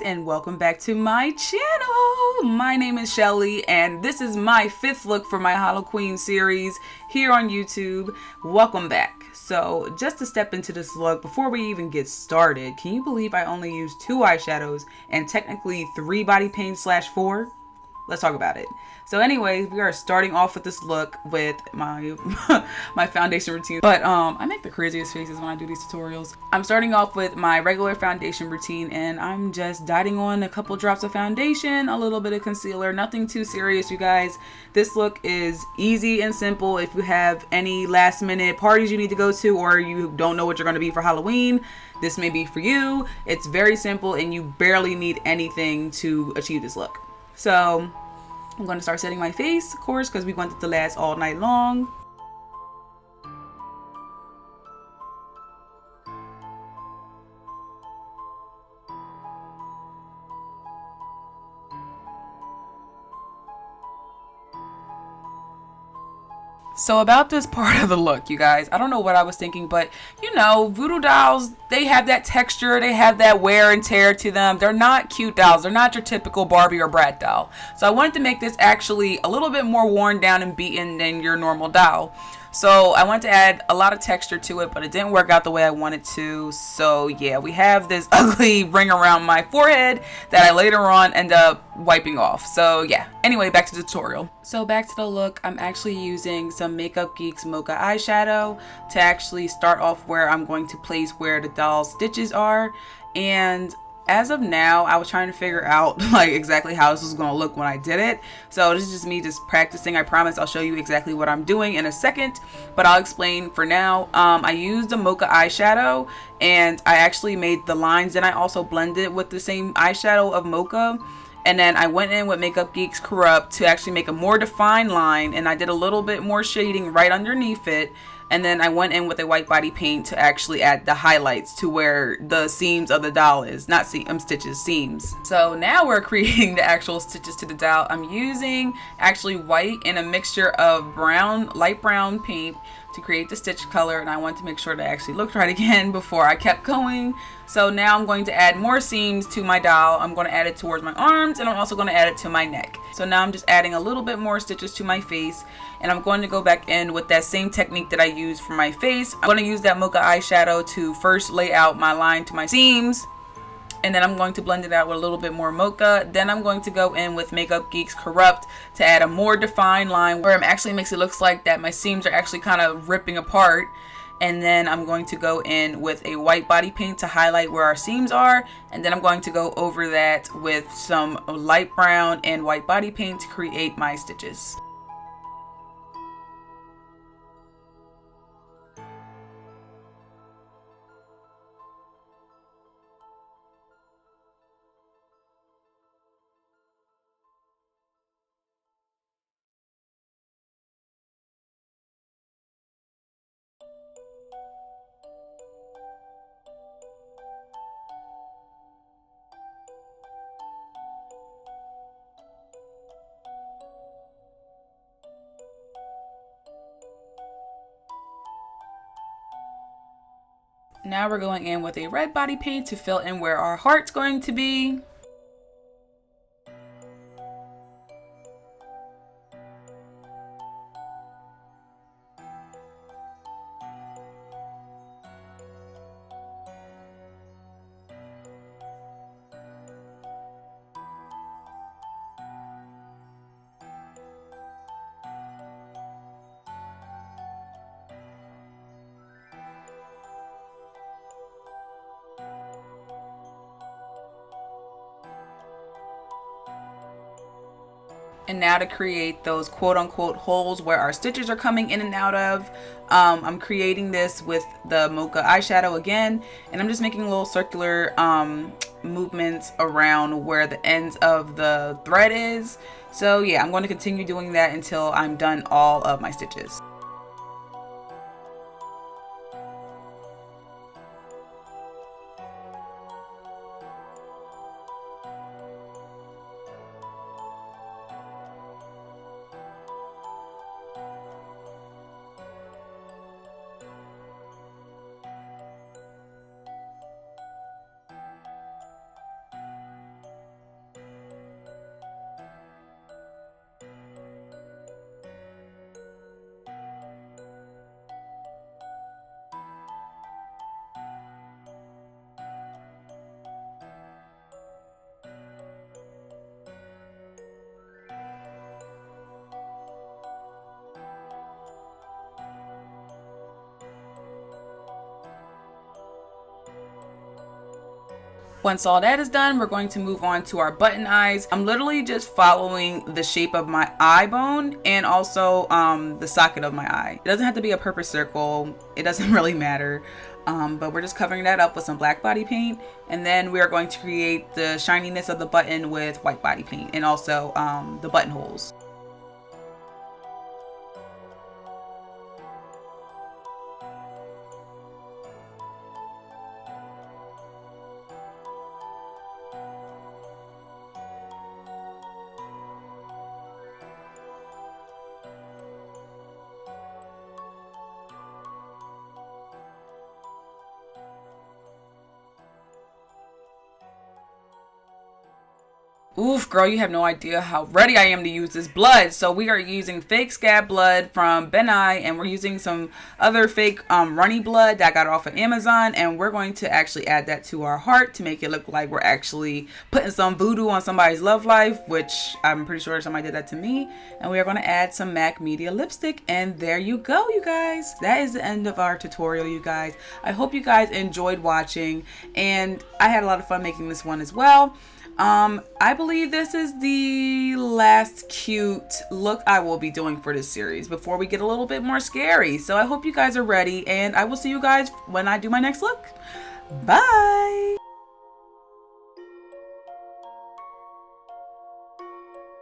and welcome back to my channel. My name is Shelly and this is my 5th look for my Halloween series here on YouTube. Welcome back. So just to step into this look before we even get started, can you believe I only used 2 eyeshadows and technically 3 body paints / 4? Let's talk about it. So anyways, we are starting off with this look with my my foundation routine. But I make the craziest faces when I do these tutorials. I'm starting off with my regular foundation routine and I'm just dotting on a couple drops of foundation, a little bit of concealer, nothing too serious, you guys. This look is easy and simple. If you have any last minute parties you need to go to or you don't know what you're going to be for Halloween, this may be for you. It's very simple and you barely need anything to achieve this look. So I'm going to start setting my face, of course, because we want it to last all night long. So about this part of the look, you guys, I don't know what I was thinking, but you know, voodoo dolls, they have that texture, they have that wear and tear to them. They're not cute dolls. They're not your typical Barbie or Brat doll. So I wanted to make this actually a little bit more worn down and beaten than your normal doll. So I wanted to add a lot of texture to it, but it didn't work out the way I wanted to. So yeah, we have this ugly ring around my forehead that I later on end up wiping off. So yeah, anyway, back to the tutorial. So back to the look, I'm actually using some Makeup Geek's Mocha eyeshadow to actually start off where I'm going to place where the doll's stitches are. And as of now, I was trying to figure out like exactly how this was going to look when I did it. So this is just me just practicing. I promise I'll show you exactly what I'm doing in a second, but I'll explain for now. I used a Mocha eyeshadow and I actually made the lines and I also blended with the same eyeshadow of Mocha. And then I went in with Makeup Geek's Corrupt to actually make a more defined line, and I did a little bit more shading right underneath it. And then I went in with a white body paint to actually add the highlights to where the seams of the doll is. Not stitches, seams. So now we're creating the actual stitches to the doll. I'm using actually white and a mixture of brown, light brown paint to create the stitch color, and I wanted to make sure that I actually looked right again before I kept going. So now I'm going to add more seams to my doll. I'm going to add it towards my arms, and I'm also going to add it to my neck. So now I'm just adding a little bit more stitches to my face, and I'm going to go back in with that same technique that I used for my face. I'm going to use that Mocha eyeshadow to first lay out my line to my seams, and then I'm going to blend it out with a little bit more Mocha. Then I'm going to go in with Makeup Geek's Corrupt to add a more defined line where it actually makes it look like that my seams are actually kind of ripping apart. And then I'm going to go in with a white body paint to highlight where our seams are. And then I'm going to go over that with some light brown and white body paint to create my stitches. Now we're going in with a red body paint to fill in where our heart's going to be. And now to create those quote-unquote holes where our stitches are coming in and out of, I'm creating this with the Mocha eyeshadow again, and I'm just making little circular movements around where the ends of the thread is. So yeah, I'm going to continue doing that until I'm done all of my stitches. Once all that is done, we're going to move on to our button eyes. I'm literally just following the shape of my eye bone and also the socket of my eye. It doesn't have to be a perfect circle. It doesn't really matter. But we're just covering that up with some black body paint. And then we are going to create the shininess of the button with white body paint and also the buttonholes. Oof, girl, you have no idea how ready I am to use this blood. So we are using fake scab blood from Ben Nye, and we're using some other fake runny blood that I got off of Amazon, and we're going to actually add that to our heart to make it look like we're actually putting some voodoo on somebody's love life, which I'm pretty sure somebody did that to me. And we are going to add some MAC Media lipstick, and there you go, you guys. That is the end of our tutorial, you guys. I hope you guys enjoyed watching, and I had a lot of fun making this one as well. I believe this is the last cute look I will be doing for this series before we get a little bit more scary. So I hope you guys are ready, and I will see you guys when I do my next look. Bye!